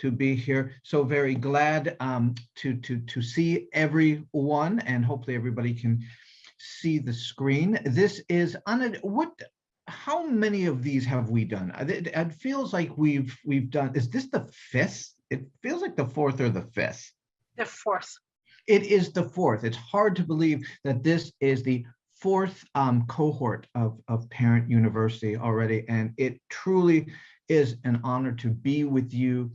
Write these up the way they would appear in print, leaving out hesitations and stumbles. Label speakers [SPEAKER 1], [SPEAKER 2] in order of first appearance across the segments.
[SPEAKER 1] to be here. So very glad to see everyone, and hopefully everybody can see the screen. This is how many of these have we done? It feels like we've done, is this the fifth? It feels like the fourth or the fifth.
[SPEAKER 2] The fourth.
[SPEAKER 1] It is the fourth. It's hard to believe that this is the fourth cohort of Parent University already, and it truly is an honor to be with you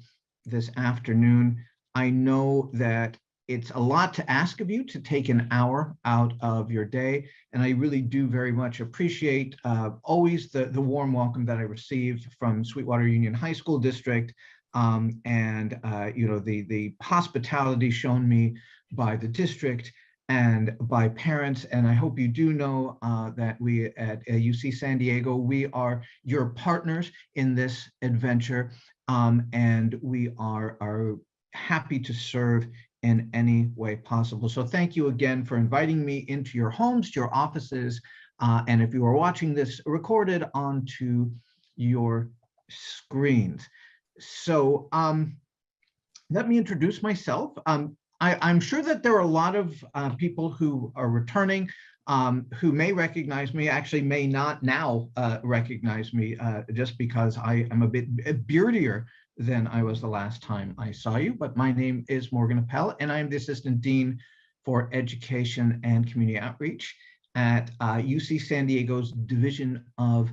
[SPEAKER 1] this afternoon. I know that it's a lot to ask of you to take an hour out of your day, and I really do very much appreciate always the warm welcome that I received from Sweetwater Union High School District, and you know, the hospitality shown me by the district and by parents. And I hope you do know that we at UC San Diego, we are your partners in this adventure, and we are happy to serve in any way possible. So thank you again for inviting me into your homes, your offices, and if you are watching this recorded, onto your screens. So let me introduce myself. I'm sure that there are a lot of people who are returning, who may recognize me, actually may not now recognize me, just because I am a bit beardier than I was the last time I saw you. But my name is Morgan Appel, and I'm the Assistant Dean for Education and Community Outreach at UC San Diego's Division of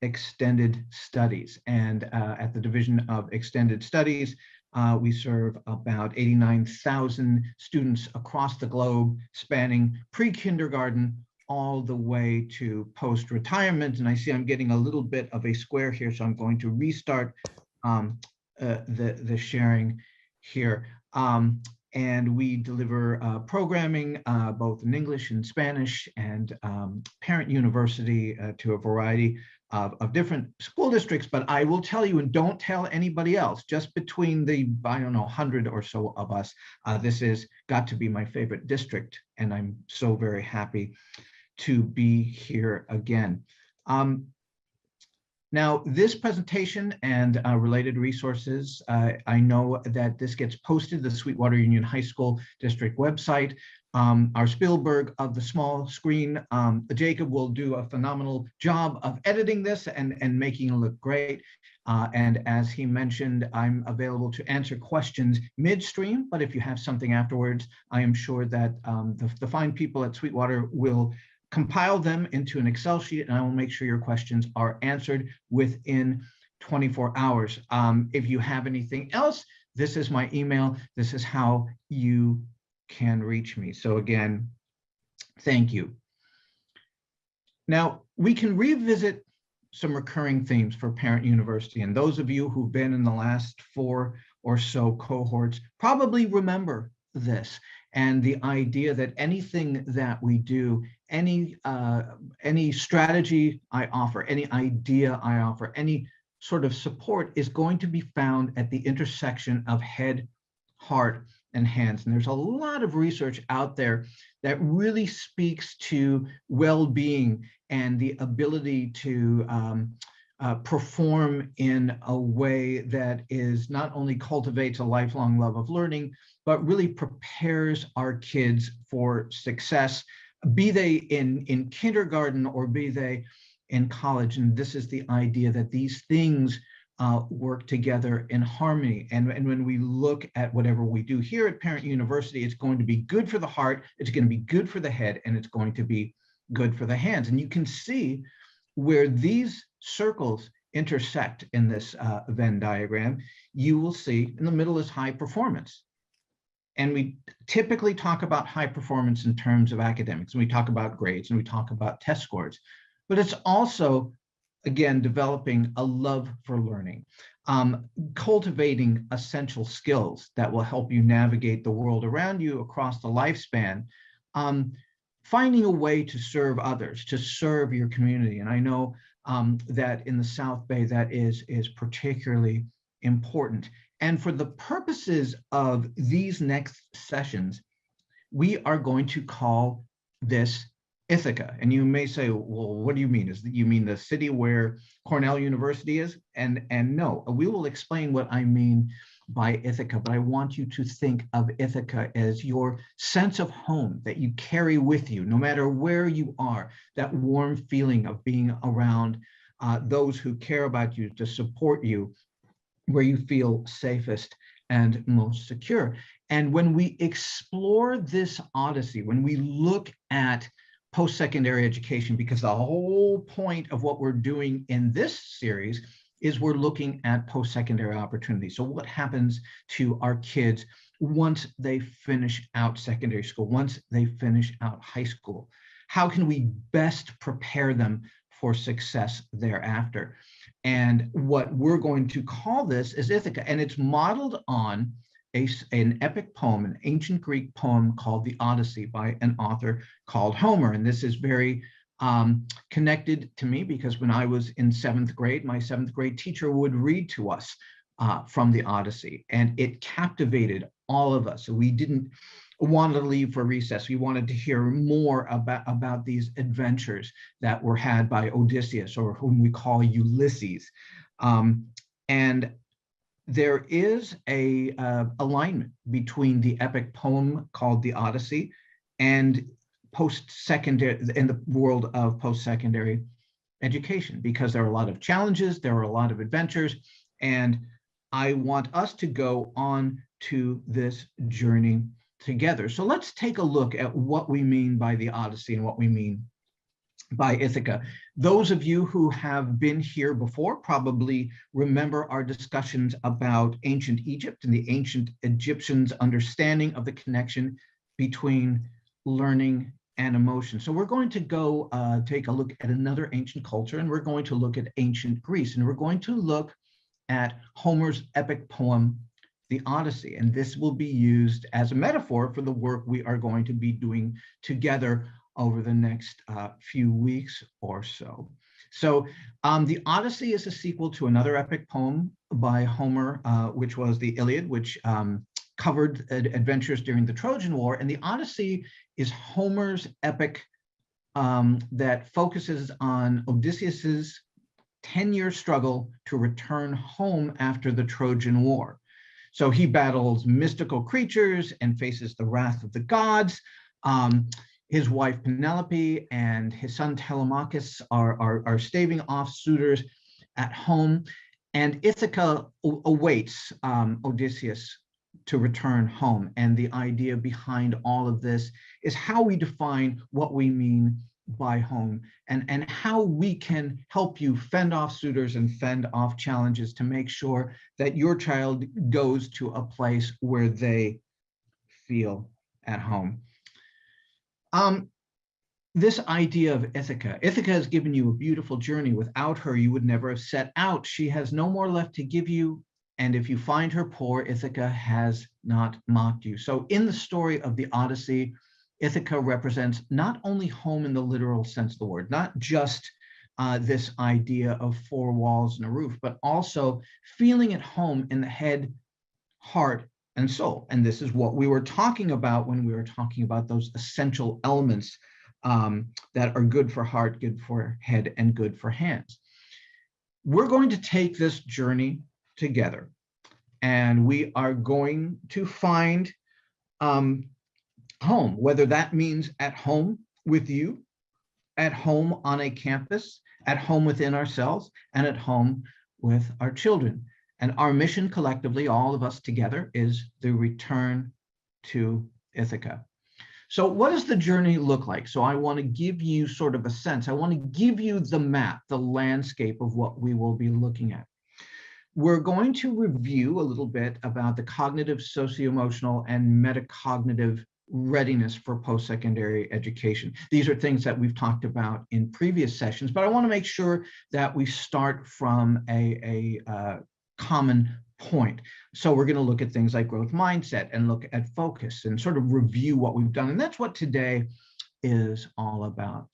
[SPEAKER 1] Extended Studies. And at the Division of Extended Studies, we serve about 89,000 students across the globe, spanning pre-kindergarten all the way to post-retirement. And I see I'm getting a little bit of a square here, so I'm going to restart the sharing here. And we deliver programming both in English and Spanish, and Parent University to a variety of different school districts. But I will tell you, and don't tell anybody else, just between the, I don't know, 100 or so of us, this has got to be my favorite district, and I'm so very happy to be here again. Now, this presentation and related resources, I know that this gets posted to the Sweetwater Union High School District website. Our Spielberg of the small screen, Jacob, will do a phenomenal job of editing this and making it look great. And as he mentioned, I'm available to answer questions midstream, but if you have something afterwards, I am sure that the fine people at Sweetwater will compile them into an Excel sheet, and I will make sure your questions are answered within 24 hours. If you have anything else, this is my email. This is how you can reach me. So again, thank you. Now, we can revisit some recurring themes for Parent University, and those of you who've been in the last 4 or so cohorts probably remember this, and the idea that anything that we do, any strategy I offer, any idea I offer, any sort of support is going to be found at the intersection of head, heart, and hands. And there's a lot of research out there that really speaks to well-being and the ability to perform in a way that is not only cultivates a lifelong love of learning, but really prepares our kids for success, be they in kindergarten or be they in college. And this is the idea that these things work together in harmony. And when we look at whatever we do here at Parent University, it's going to be good for the heart, it's going to be good for the head, and it's going to be good for the hands. And you can see where these circles intersect in this Venn diagram. You will see in the middle is high performance. And we typically talk about high performance in terms of academics, and we talk about grades, and we talk about test scores. But it's also, again, developing a love for learning, cultivating essential skills that will help you navigate the world around you across the lifespan, finding a way to serve others, to serve your community. And I know that in the South Bay, that is particularly important. And for the purposes of these next sessions, we are going to call this Ithaca. And you may say, well, what do you mean? You mean the city where Cornell University is? And no, we will explain what I mean by Ithaca, but I want you to think of Ithaca as your sense of home that you carry with you, no matter where you are, that warm feeling of being around those who care about you, to support you, where you feel safest and most secure. And when we explore this odyssey, when we look at post-secondary education, because the whole point of what we're doing in this series is we're looking at post-secondary opportunities. So what happens to our kids once they finish out secondary school, once they finish out high school? How can we best prepare them for success thereafter? And what we're going to call this is Ithaca, and it's modeled on an epic poem, an ancient Greek poem called the Odyssey by an author called Homer. And this is very connected to me because when I was in 7th grade, my 7th grade teacher would read to us from the Odyssey, and it captivated all of us. So we didn't want to leave for recess. We wanted to hear more about these adventures that were had by Odysseus, or whom we call Ulysses. And there is a alignment between the epic poem called the Odyssey and post-secondary, in the world of post-secondary education, because there are a lot of challenges, there are a lot of adventures, and I want us to go on to this journey together. So let's take a look at what we mean by the Odyssey and what we mean by Ithaca. Those of you who have been here before probably remember our discussions about ancient Egypt and the ancient Egyptians' understanding of the connection between learning and emotion. So we're going to go take a look at another ancient culture, and we're going to look at ancient Greece, and we're going to look at Homer's epic poem, the Odyssey. And this will be used as a metaphor for the work we are going to be doing together over the next few weeks or so. So the Odyssey is a sequel to another epic poem by Homer, which was the Iliad, which covered adventures during the Trojan War. And the Odyssey is Homer's epic that focuses on Odysseus's 10-year struggle to return home after the Trojan War. So he battles mystical creatures and faces the wrath of the gods. His wife Penelope and his son Telemachus are staving off suitors at home, and Ithaca awaits Odysseus to return home. And the idea behind all of this is how we define what we mean by home, and how we can help you fend off suitors and fend off challenges to make sure that your child goes to a place where they feel at home. This idea of Ithaca has given you a beautiful journey. Without her, you would never have set out. She has no more left to give you, and if you find her poor, Ithaca has not mocked you. So in the story of the Odyssey, Ithaca represents not only home in the literal sense of the word, not just this idea of 4 walls and a roof, but also feeling at home in the head, heart, and soul. And this is what we were talking about when we were talking about those essential elements that are good for heart, good for head, and good for hands. We're going to take this journey together, and we are going to find home, whether that means at home with you, at home on a campus, at home within ourselves, and at home with our children. And our mission collectively, all of us together, is the return to Ithaca. So what does the journey look like? So I want to give you sort of a sense. I want to give you the map, the landscape of what we will be looking at. We're going to review a little bit about the cognitive, socio-emotional, and metacognitive readiness for post-secondary education. These are things that we've talked about in previous sessions, but I want to make sure that we start from a common point. So we're going to look at things like growth mindset and look at focus and sort of review what we've done. And that's what today is all about.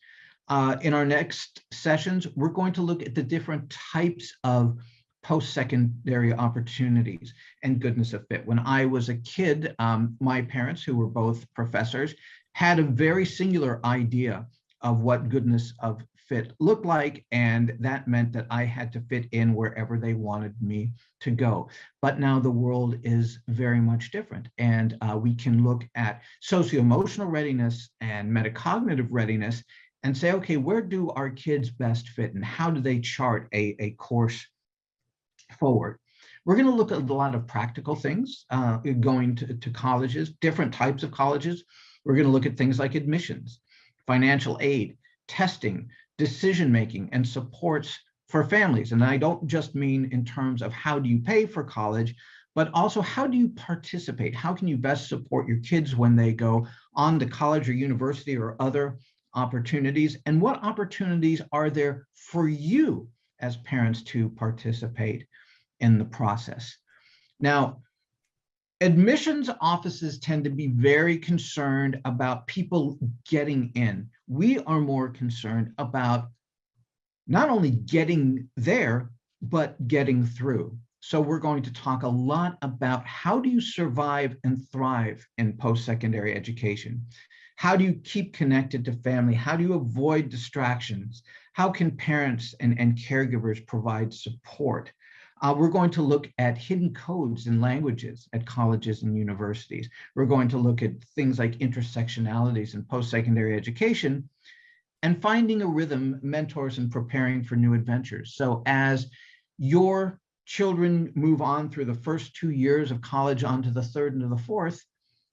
[SPEAKER 1] In our next sessions, we're going to look at the different types of post-secondary opportunities and goodness of fit. When I was a kid, my parents, who were both professors, had a very singular idea of what goodness of fit looked like, and that meant that I had to fit in wherever they wanted me to go. But now the world is very much different, and we can look at socio-emotional readiness and metacognitive readiness and say, okay, where do our kids best fit, and how do they chart a course forward? We're going to look at a lot of practical things, going to colleges, different types of colleges. We're going to look at things like admissions, financial aid, testing, decision-making, and supports for families. And I don't just mean in terms of how do you pay for college, but also how do you participate? How can you best support your kids when they go on to college or university or other opportunities? And what opportunities are there for you as parents to participate in the process? Now, admissions offices tend to be very concerned about people getting in. We are more concerned about not only getting there, but getting through. So we're going to talk a lot about how do you survive and thrive in post-secondary education? How do you keep connected to family? How do you avoid distractions? How can parents and caregivers provide support? We're going to look at hidden codes in languages at colleges and universities. We're going to look at things like intersectionalities in post-secondary education, and finding a rhythm, mentors, and preparing for new adventures. So as your children move on through the first 2 years of college onto the third and to the fourth,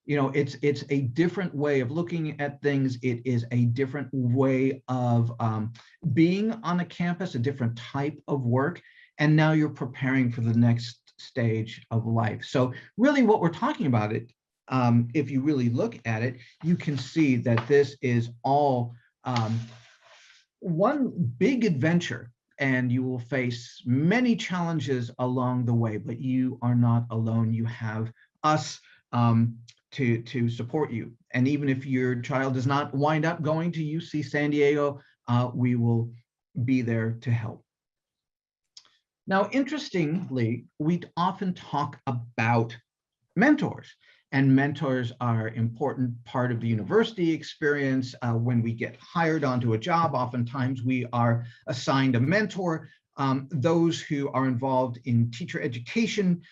[SPEAKER 1] you know, it's a different way of looking at things. It is a different way of being on a campus, a different type of work. And now you're preparing for the next stage of life. So really what we're talking about, if you really look at it, you can see that this is all one big adventure, and you will face many challenges along the way, but you are not alone. You have us to support you. And even if your child does not wind up going to UC San Diego, we will be there to help. Now, interestingly, we often talk about mentors, and mentors are an important part of the university experience. When we get hired onto a job, oftentimes we are assigned a mentor. Those who are involved in teacher education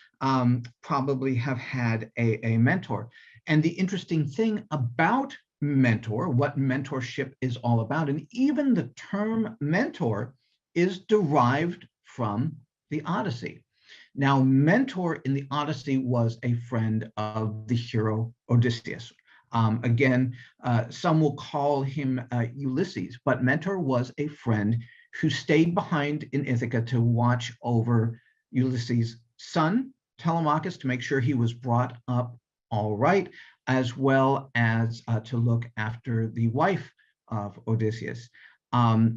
[SPEAKER 1] probably have had a mentor. And the interesting thing about mentor, what mentorship is all about, and even the term mentor is derived from the Odyssey. Now, mentor in the Odyssey was a friend of the hero Odysseus. Again, some will call him Ulysses, but mentor was a friend who stayed behind in Ithaca to watch over Ulysses' son, Telemachus, to make sure he was brought up all right, as well as to look after the wife of Odysseus.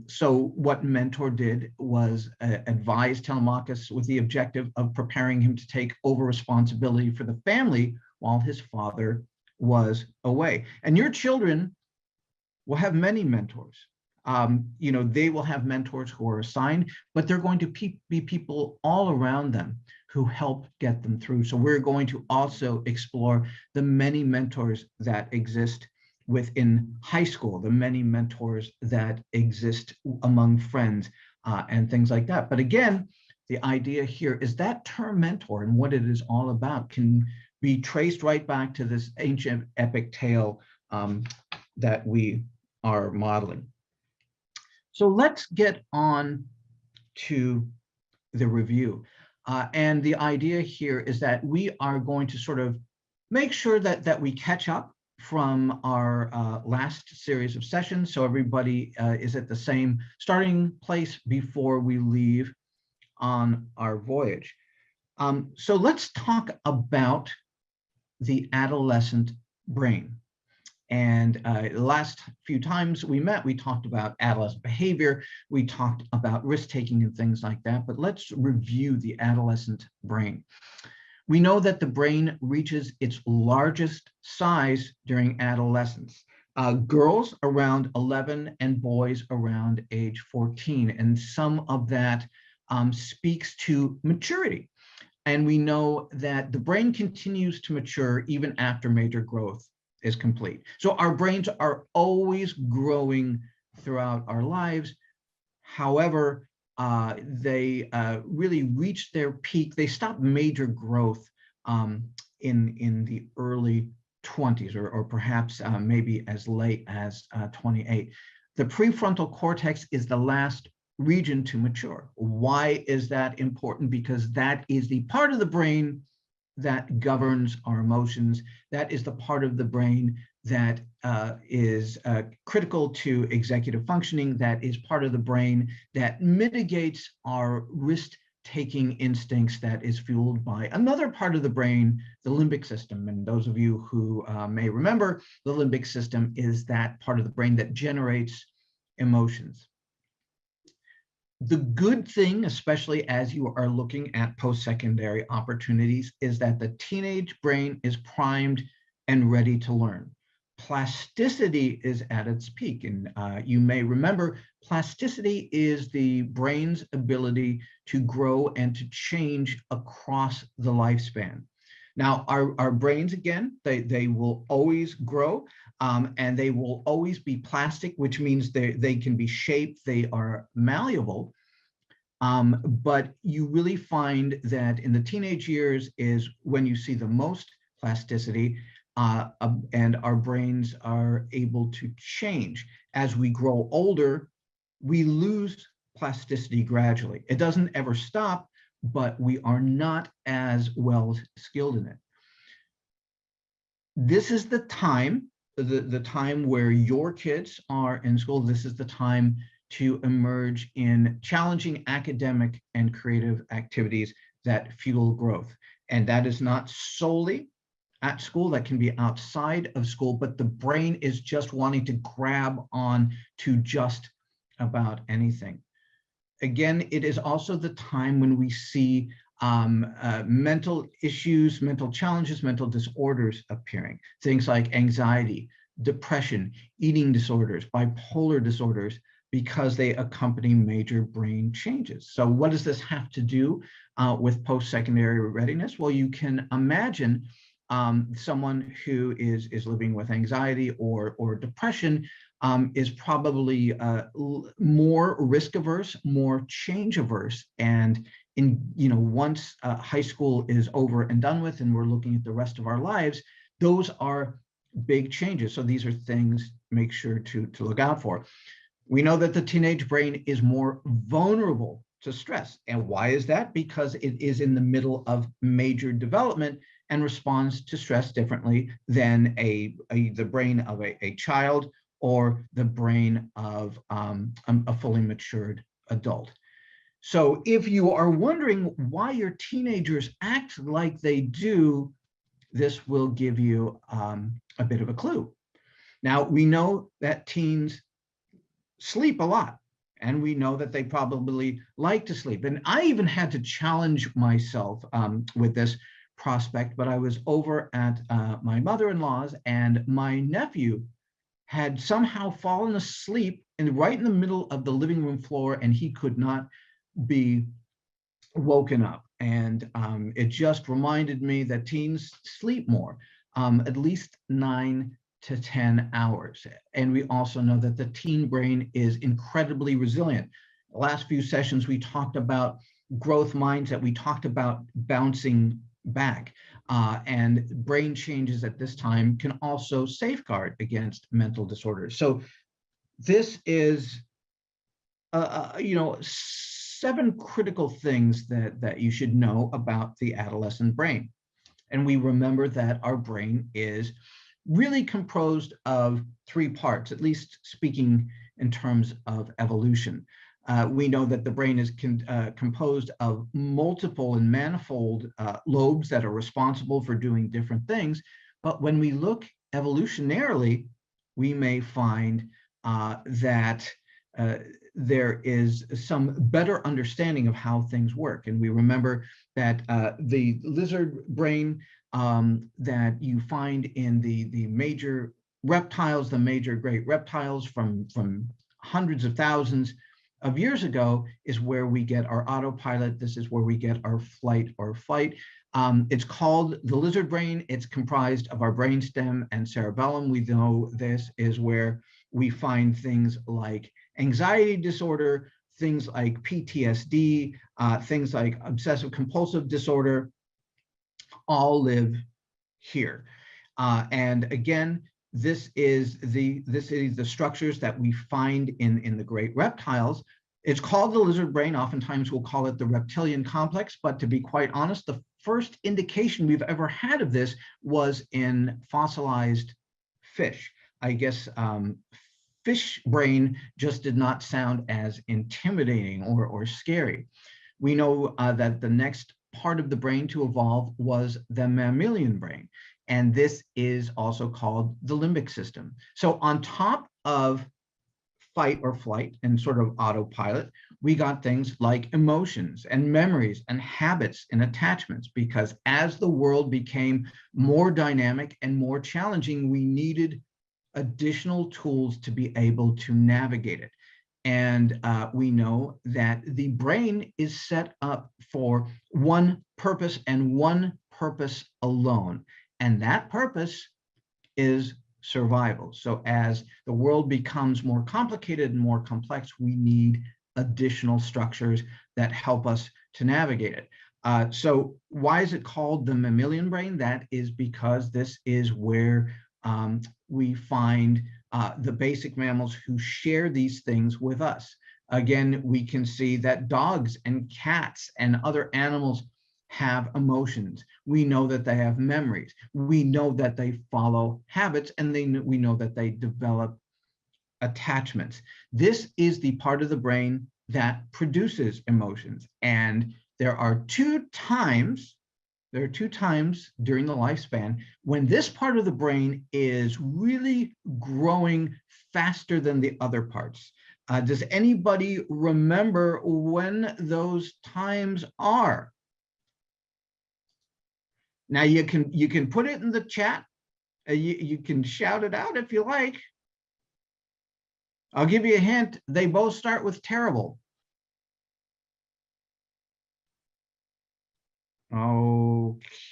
[SPEAKER 1] So what mentor did was advise Telemachus with the objective of preparing him to take over responsibility for the family while his father was away. And your children will have many mentors. You know, they will have mentors who are assigned, but they're going to be people all around them who help get them through. So we're going to also explore the many mentors that exist within high school, the many mentors that exist among friends and things like that. But again, the idea here is that term mentor and what it is all about can be traced right back to this ancient epic tale that we are modeling. So let's get on to the review. And the idea here is that we are going to sort of make sure that we catch up from our last series of sessions, so everybody is at the same starting place before we leave on our voyage. So let's talk about the adolescent brain. And the last few times we met, we talked about adolescent behavior, we talked about risk-taking and things like that, but let's review the adolescent brain. We know that the brain reaches its largest size during adolescence. Girls around 11 and boys around age 14. And some of that speaks to maturity. And we know that the brain continues to mature even after major growth is complete. So our brains are always growing throughout our lives. However, they really reached their peak. They stopped major growth in the early 20s, or perhaps maybe as late as 28. The prefrontal cortex is the last region to mature. Why is that important? Because that is the part of the brain that governs our emotions. That is the part of the brain that is critical to executive functioning. That is part of the brain that mitigates our risk-taking instincts, that is fueled by another part of the brain, the limbic system. And those of you who may remember, the limbic system is that part of the brain that generates emotions. The good thing, especially as you are looking at post-secondary opportunities, is that the teenage brain is primed and ready to learn. Plasticity is at its peak, and you may remember plasticity is the brain's ability to grow and to change across the lifespan. Now, our brains, again, they will always grow, and they will always be plastic, which means they can be shaped, they are malleable. But you really find that in the teenage years is when you see the most plasticity, and our brains are able to change. As we grow older, we lose plasticity gradually. It doesn't ever stop, but we are not as well skilled in it. This is the time, the time where your kids are in school. This is the time to emerge in challenging academic and creative activities that fuel growth. And that is not solely at school, that can be outside of school, but the brain is just wanting to grab on to just about anything. Again, it is also the time when we see mental issues, mental challenges, mental disorders appearing. Things like anxiety, depression, eating disorders, bipolar disorders, because they accompany major brain changes. So what does this have to do with post-secondary readiness? Well, you can imagine someone who is living with anxiety or depression is probably more risk averse, more change averse. And once high school is over and done with, and we're looking at the rest of our lives, those are big changes. So these are things make sure to look out for. We know that the teenage brain is more vulnerable to stress. And why is that? Because it is in the middle of major development and responds to stress differently than the brain of a child or the brain of a fully matured adult. So if you are wondering why your teenagers act like they do, this will give you a bit of a clue. Now, we know that teens sleep a lot, and we know that they probably like to sleep. And I even had to challenge myself with this prospect, but I was over at my mother-in-law's, and my nephew had somehow fallen asleep right in the middle of the living room floor, and he could not be woken up. And it just reminded me that teens sleep more, at least 9 to 10 hours. And we also know that the teen brain is incredibly resilient. The last few sessions, we talked about growth mindset. We talked about bouncing back, and brain changes at this time can also safeguard against mental disorders. So this is, 7 critical things that you should know about the adolescent brain. And we remember that our brain is really composed of 3 parts, at least speaking in terms of evolution. We know that the brain is composed of multiple and manifold lobes that are responsible for doing different things. But when we look evolutionarily, we may find that there is some better understanding of how things work. And we remember that the lizard brain that you find in the major reptiles, the major great reptiles from hundreds of thousands of years ago, is where we get our autopilot. This is where we get our flight or fight. It's called the lizard brain. It's comprised of our brainstem and cerebellum. We know this is where We find things like anxiety disorder, things like PTSD, things like obsessive compulsive disorder, all live here. And again, this is the structures that we find in the great reptiles. It's called the lizard brain. Oftentimes we'll call it the reptilian complex, but to be quite honest, the first indication we've ever had of this was in fossilized fish. I guess fish brain just did not sound as intimidating or scary. We know that the next part of the brain to evolve was the mammalian brain. And this is also called the limbic system. So on top of fight or flight and sort of autopilot, we got things like emotions and memories and habits and attachments, because as the world became more dynamic and more challenging, we needed additional tools to be able to navigate it. And we know that the brain is set up for one purpose and one purpose alone. And that purpose is survival. So as the world becomes more complicated and more complex, we need additional structures that help us to navigate it. So why is it called the mammalian brain? That is because this is where we find the basic mammals who share these things with us. Again, we can see that dogs and cats and other animals have emotions. We know that they have memories. We know that they follow habits, and we know that they develop attachments. This is the part of the brain that produces emotions. And there are two times during the lifespan when this part of the brain is really growing faster than the other parts. Does anybody remember when those times are? Now you can put it in the chat. You can shout it out if you like. I'll give you a hint. They both start with terrible.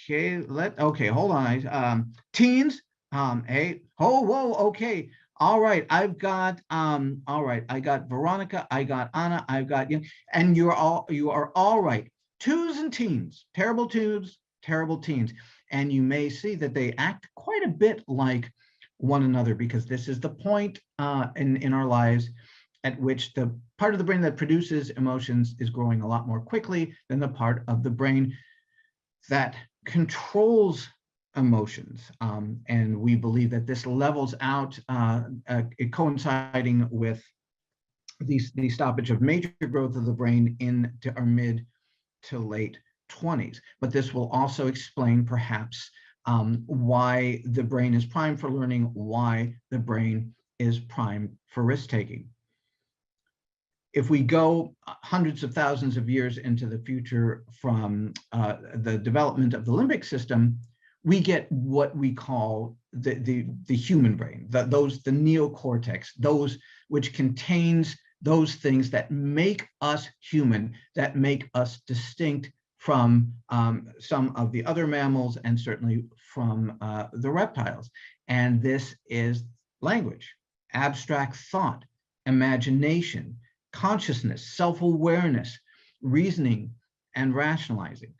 [SPEAKER 1] Okay, hold on. Teens, hey, whoa, okay. All right, I've got I got Veronica, I got Anna, I've got you, and you are all right. Twos and teens, terrible twos, terrible teens. And you may see that they act quite a bit like one another, because this is the point in our lives at which the part of the brain that produces emotions is growing a lot more quickly than the part of the brain that controls emotions. And we believe that this levels out, coinciding with the stoppage of major growth of the brain into our mid to late 20s. But this will also explain perhaps why the brain is primed for learning, why the brain is primed for risk-taking. If we go hundreds of thousands of years into the future from the development of the limbic system, we get what we call the human brain, the neocortex, those which contains those things that make us human, that make us distinct from some of the other mammals and certainly from the reptiles. And this is language, abstract thought, imagination, consciousness, self-awareness, reasoning, and rationalizing.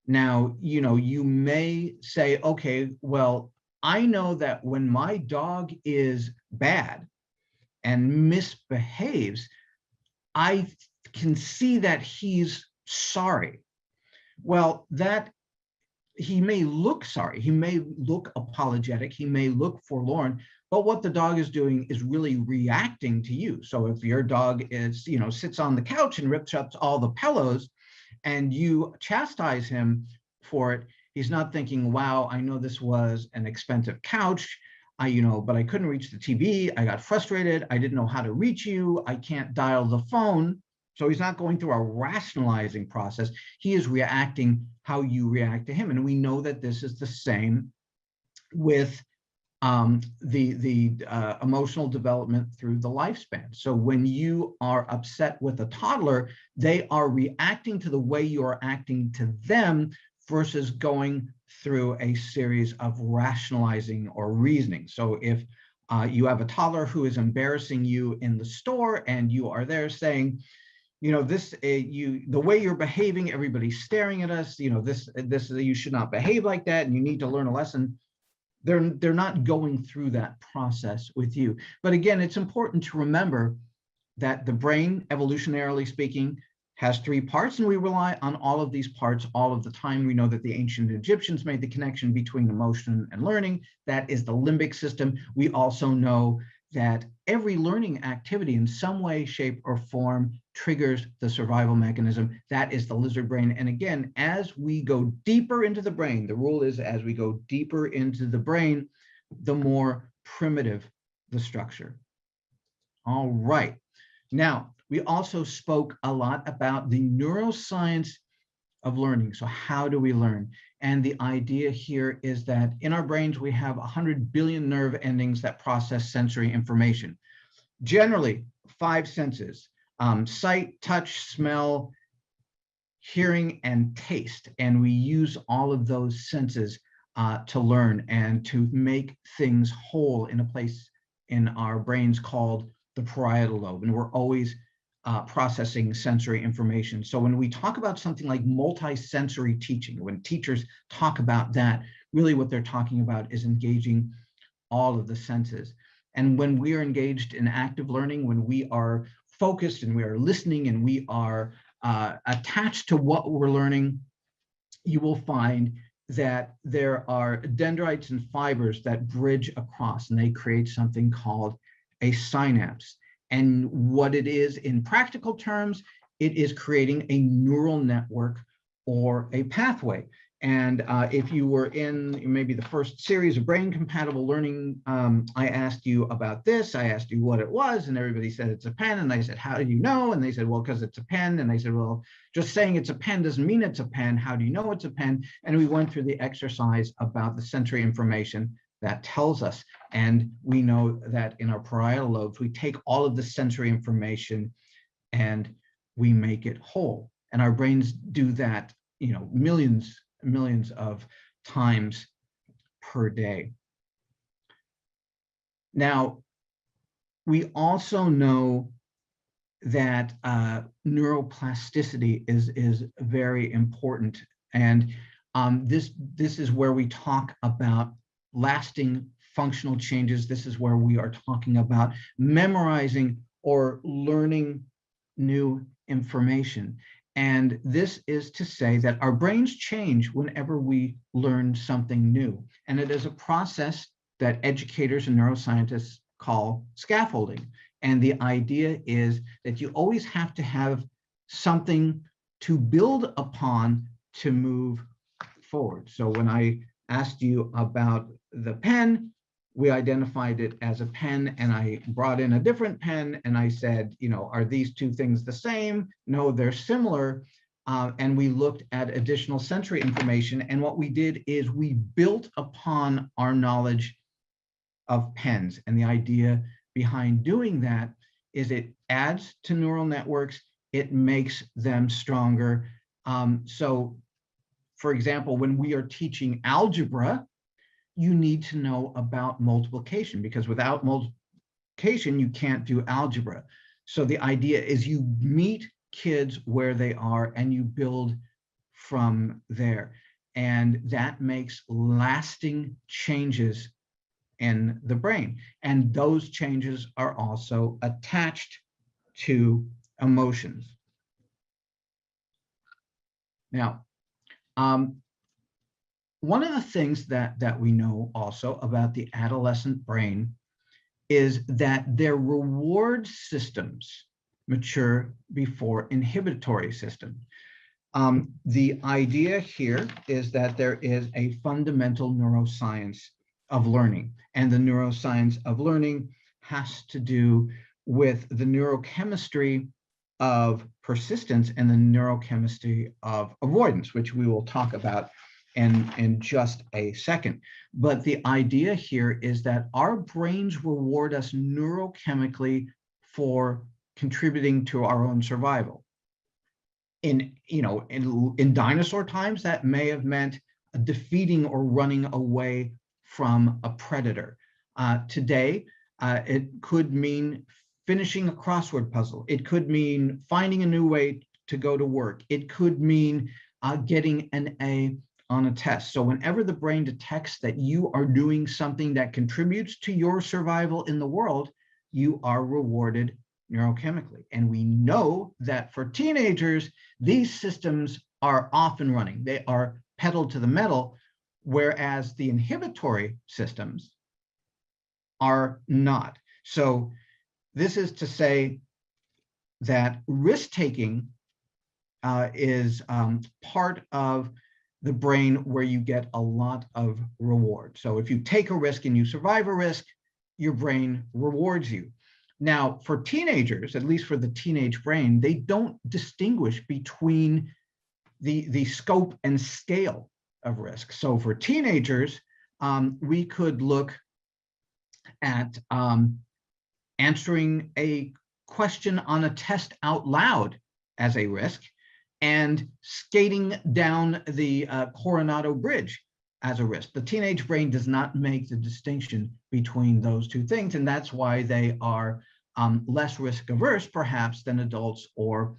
[SPEAKER 1] Now, you may say, okay, well, I know that when my dog is bad and misbehaves, I can see that he's sorry. Well, that he may look sorry, he may look apologetic, he may look forlorn, but what the dog is doing is really reacting to you. So if your dog is, sits on the couch and rips up all the pillows and you chastise him for it, he's not thinking, wow, I know this was an expensive couch, but I couldn't reach the TV, I got frustrated, I didn't know how to reach you, I can't dial the phone. So he's not going through a rationalizing process. He is reacting how you react to him. And we know that this is the same with the emotional development through the lifespan. So when you are upset with a toddler, they are reacting to the way you are acting to them versus going through a series of rationalizing or reasoning. So if You have a toddler who is embarrassing you in the store, and you are there saying, you know, the way you're behaving, everybody's staring at us, you know, you should not behave like that, and you need to learn a lesson. They're not going through that process with you. But again, it's important to remember that the brain, evolutionarily speaking, has 3 parts, and we rely on all of these parts all of the time. We know that the ancient Egyptians made the connection between emotion and learning. That is the limbic system. We also know that every learning activity in some way, shape, or form triggers the survival mechanism. That is the lizard brain. And again, as we go deeper into the brain, the rule is as we go deeper into the brain, the more primitive the structure. All right. Now, we also spoke a lot about the neuroscience of learning. So how do we learn? And the idea here is that in our brains, we have 100 billion nerve endings that process sensory information. Generally, 5 senses, sight, touch, smell, hearing, and taste. And we use all of those senses to learn and to make things whole in a place in our brains called the parietal lobe. And we're always processing sensory information. So when we talk about something like multi-sensory teaching, when teachers talk about that, really what they're talking about is engaging all of the senses. And when we are engaged in active learning, when we are focused and we are listening and we are attached to what we're learning, you will find that there are dendrites and fibers that bridge across, and they create something called a synapse. And what it is in practical terms, it is creating a neural network or a pathway. And if you were in maybe the first series of brain compatible learning, I asked you about this. I asked you what it was, and everybody said it's a pen. And I said, how do you know? And they said, well, because it's a pen. And I said, well, just saying it's a pen doesn't mean it's a pen. How do you know it's a pen? And we went through the exercise about the sensory information that tells us. And we know that in our parietal lobes, we take all of the sensory information and we make it whole. And our brains do that, you know, millions of times per day. Now, we also know that neuroplasticity is very important. And this is where we talk about lasting functional changes. This is where we are talking about memorizing or learning new information. And this is to say that our brains change whenever we learn something new. And it is a process that educators and neuroscientists call scaffolding. And the idea is that you always have to have something to build upon to move forward. So when I asked you about the pen, we identified it as a pen, and I brought in a different pen and I said, you know, are these two things the same? No, they're similar. And we looked at additional sensory information. And what we did is we built upon our knowledge of pens. And the idea behind doing that is it adds to neural networks, it makes them stronger. So for example, when we are teaching algebra, you need to know about multiplication, because without multiplication, you can't do algebra. So the idea is you meet kids where they are and you build from there. And that makes lasting changes in the brain. And those changes are also attached to emotions. Now, one of the things that we know also about the adolescent brain is that their reward systems mature before inhibitory systems. The idea here is that there is a fundamental neuroscience of learning, and the neuroscience of learning has to do with the neurochemistry of persistence and the neurochemistry of avoidance, which we will talk about in just a second. But the idea here is that our brains reward us neurochemically for contributing to our own survival. In dinosaur times, that may have meant defeating or running away from a predator. Today, It could mean finishing a crossword puzzle. It could mean finding a new way to go to work. It could mean getting an A on a test. So whenever the brain detects that you are doing something that contributes to your survival in the world, you are rewarded neurochemically. And we know that for teenagers, these systems are off and running. They are pedal to the metal, whereas the inhibitory systems are not. So this is to say that risk-taking is part of the brain where you get a lot of reward. So if you take a risk and you survive a risk, your brain rewards you. Now, for teenagers, at least for the teenage brain, they don't distinguish between the scope and scale of risk. So for teenagers, we could look at answering a question on a test out loud as a risk, and skating down the Coronado Bridge as a risk. The teenage brain does not make the distinction between those two things, and that's why they are less risk averse, perhaps, than adults or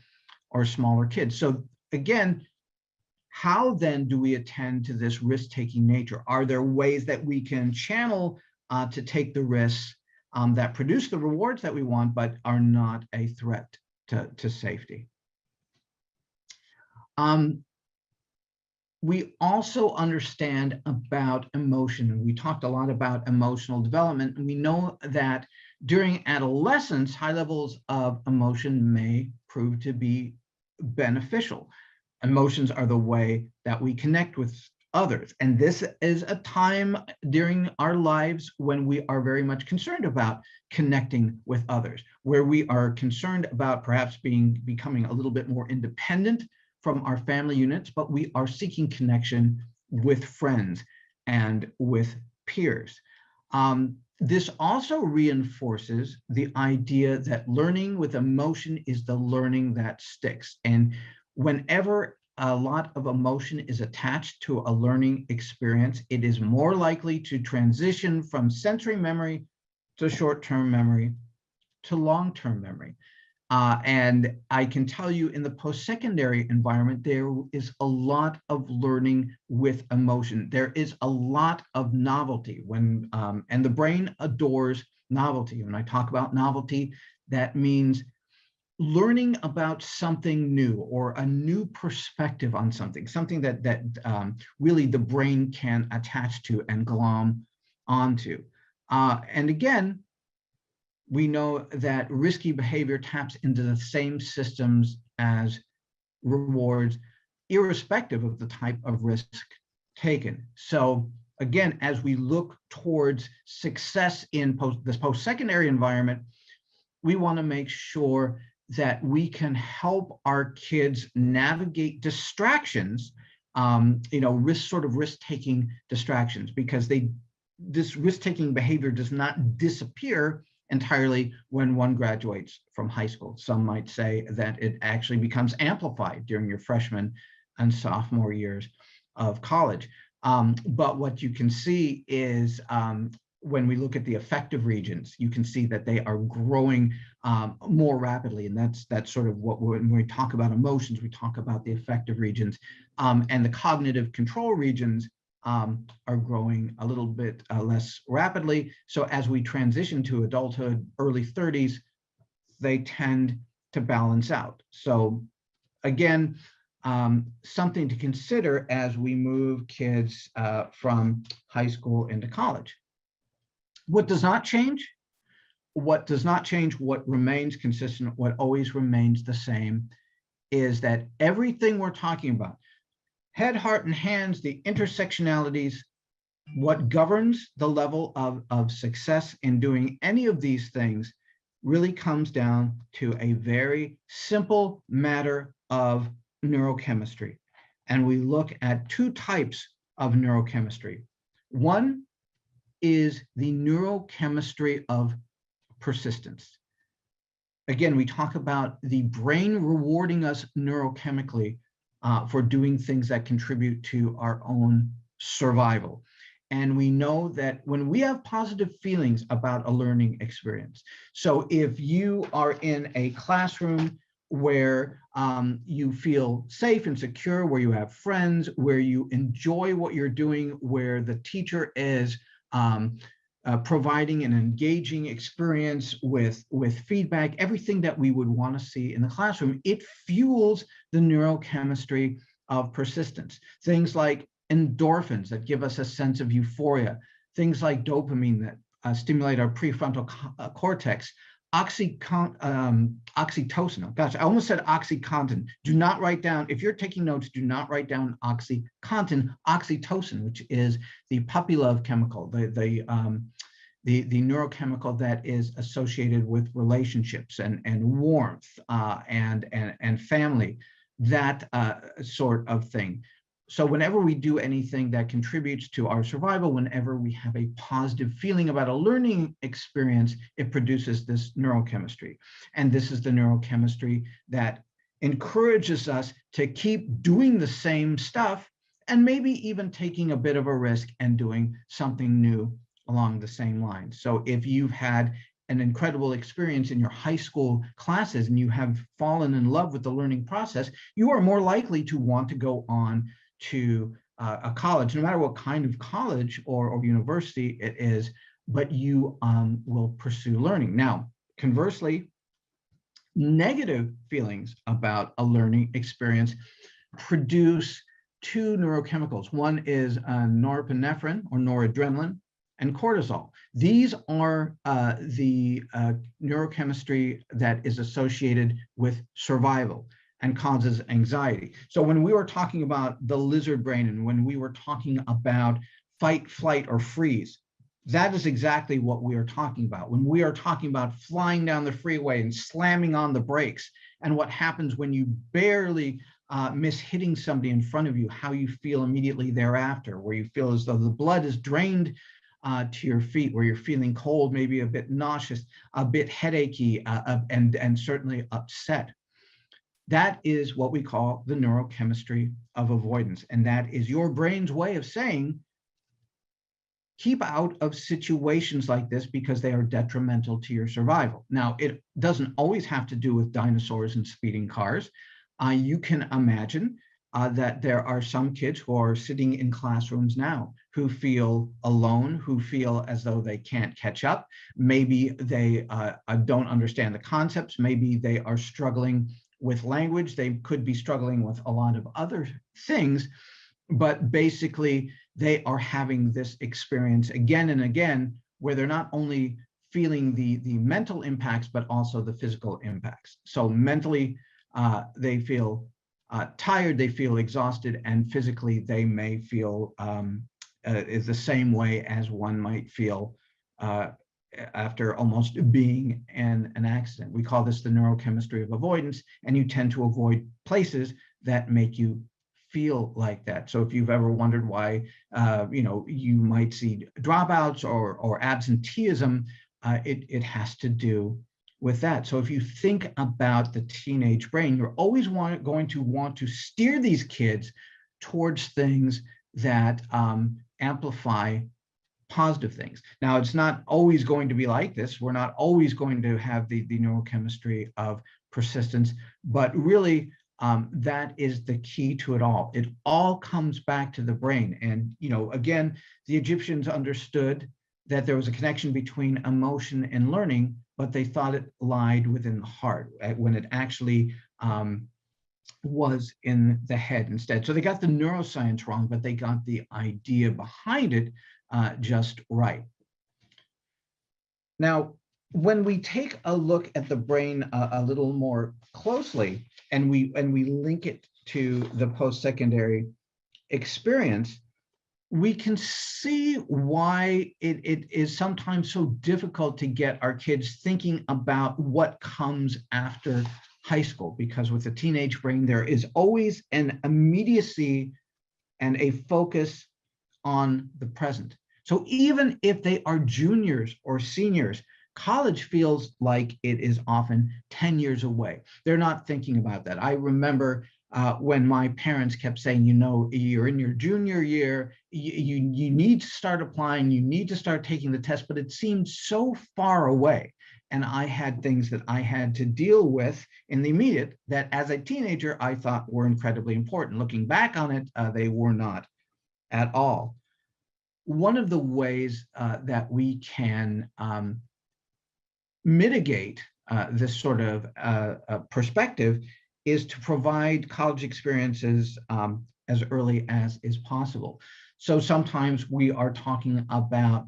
[SPEAKER 1] smaller kids. So again, how then do we attend to this risk-taking nature? Are there ways that we can channel to take the risks that produce the rewards that we want, but are not a threat to safety? We also understand about emotion, and we talked a lot about emotional development, and we know that during adolescence, high levels of emotion may prove to be beneficial. Emotions are the way that we connect with others, and this is a time during our lives when we are very much concerned about connecting with others, where we are concerned about perhaps becoming a little bit more independent from our family units, but we are seeking connection with friends and with peers. This also reinforces the idea that learning with emotion is the learning that sticks. And whenever a lot of emotion is attached to a learning experience, it is more likely to transition from sensory memory to short-term memory to long-term memory. And I can tell you in the post-secondary environment, there is a lot of learning with emotion. There is a lot of novelty and the brain adores novelty. When I talk about novelty, that means learning about something new or a new perspective on something that really the brain can attach to and glom onto. And again, we know that risky behavior taps into the same systems as rewards, irrespective of the type of risk taken. So again, as we look towards success in this post-secondary environment, we want to make sure that we can help our kids navigate distractions, risk-taking distractions, because this risk-taking behavior does not disappear entirely when one graduates from high school. Some might say that it actually becomes amplified during your freshman and sophomore years of college. But what you can see is when we look at the affective regions, you can see that they are growing more rapidly. And that's sort of when we talk about emotions, we talk about the affective regions, and the cognitive control regions are growing a little bit less rapidly. So as we transition to adulthood, early 30s, they tend to balance out. So again, something to consider as we move kids from high school into college. What does not change? What remains consistent, what always remains the same, is that everything we're talking about, head, heart, and hands, the intersectionalities, what governs the level of success in doing any of these things really comes down to a very simple matter of neurochemistry. And we look at two types of neurochemistry. One is the neurochemistry of persistence. Again, we talk about the brain rewarding us neurochemically for doing things that contribute to our own survival. And we know that when we have positive feelings about a learning experience, so if you are in a classroom where you feel safe and secure, where you have friends, where you enjoy what you're doing, where the teacher is providing an engaging experience with feedback, everything that we would want to see in the classroom, it fuels the neurochemistry of persistence. Things like endorphins that give us a sense of euphoria, things like dopamine that stimulate our prefrontal cortex, oxytocin. Oh, gosh, I almost said OxyContin. Do not write down, if you're taking notes, do not write down OxyContin, oxytocin, which is the puppy love chemical, the neurochemical that is associated with relationships and warmth and family, that sort of thing. So whenever we do anything that contributes to our survival, whenever we have a positive feeling about a learning experience, it produces this neurochemistry. And this is the neurochemistry that encourages us to keep doing the same stuff and maybe even taking a bit of a risk and doing something new along the same lines. So if you've had an incredible experience in your high school classes and you have fallen in love with the learning process, you are more likely to want to go on to a college, no matter what kind of college or university it is, but you will pursue learning. Now, conversely, negative feelings about a learning experience produce two neurochemicals. One is norepinephrine or noradrenaline, and cortisol. These are the neurochemistry that is associated with survival and causes anxiety. So when we were talking about the lizard brain and when we were talking about fight, flight, or freeze, that is exactly what we are talking about. When we are talking about flying down the freeway and slamming on the brakes, and what happens when you barely miss hitting somebody in front of you, how you feel immediately thereafter, where you feel as though the blood is drained to your feet, where you're feeling cold, maybe a bit nauseous, a bit headachy, and certainly upset. That is what we call the neurochemistry of avoidance. And that is your brain's way of saying, keep out of situations like this because they are detrimental to your survival. Now, it doesn't always have to do with dinosaurs and speeding cars. You can imagine that there are some kids who are sitting in classrooms now who feel alone, who feel as though they can't catch up. Maybe they don't understand the concepts. Maybe they are struggling with language. They could be struggling with a lot of other things, but basically they are having this experience again and again where they're not only feeling the mental impacts, but also the physical impacts. So mentally, they feel tired, they feel exhausted, and physically they may feel is the same way as one might feel after almost being in an accident. We call this the neurochemistry of avoidance, and you tend to avoid places that make you feel like that. So if you've ever wondered why you might see dropouts or absenteeism, it has to do with that. So if you think about the teenage brain, you're always going to want to steer these kids towards things that amplify positive things. Now, it's not always going to be like this. We're not always going to have the neurochemistry of persistence, but really that is the key to it all. It all comes back to the brain. And, again, the Egyptians understood that there was a connection between emotion and learning, but they thought it lied within the heart when it actually was in the head instead. So they got the neuroscience wrong, but they got the idea behind it just right. Now, when we take a look at the brain a little more closely, and we link it to the post-secondary experience, we can see why it is sometimes so difficult to get our kids thinking about what comes after high school, because with the teenage brain, there is always an immediacy and a focus on the present. So even if they are juniors or seniors, college feels like it is often 10 years away. They're not thinking about that. I remember when my parents kept saying, you know, you're in your junior year, you need to start applying, you need to start taking the test, but it seemed so far away. And I had things that I had to deal with in the immediate that as a teenager, I thought were incredibly important. Looking back on it, they were not at all. One of the ways that we can mitigate this sort of perspective is to provide college experiences as early as is possible. So sometimes we are talking about